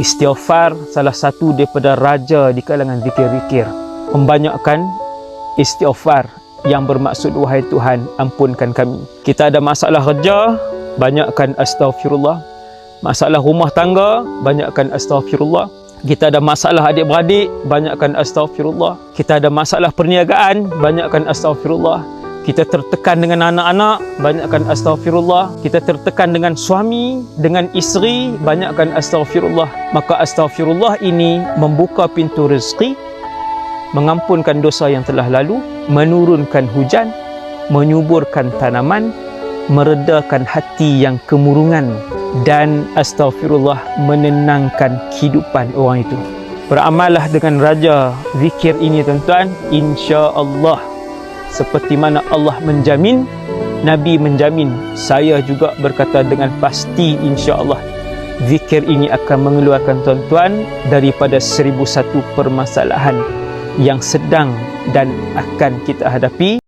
Istighfar salah satu daripada raja di kalangan zikir-zikir. Membanyakkan istighfar yang bermaksud, wahai Tuhan, ampunkan kami. Kita ada masalah kerja, banyakkan astaghfirullah. Masalah rumah tangga, banyakkan astaghfirullah. Kita ada masalah adik-beradik, banyakkan astaghfirullah. Kita ada masalah perniagaan, banyakkan astaghfirullah. Kita tertekan dengan anak-anak, banyakkan astaghfirullah. Kita tertekan dengan suami, dengan isteri, banyakkan astaghfirullah. Maka astaghfirullah ini membuka pintu rezeki, mengampunkan dosa yang telah lalu, menurunkan hujan, menyuburkan tanaman, meredakan hati yang kemurungan, dan astaghfirullah menenangkan kehidupan orang itu. Beramallah dengan raja zikir ini tuan-tuan, insya-Allah. Seperti mana Allah menjamin, Nabi menjamin, saya juga berkata dengan pasti, insya-Allah zikir ini akan mengeluarkan tuan-tuan daripada 1001 permasalahan yang sedang dan akan kita hadapi.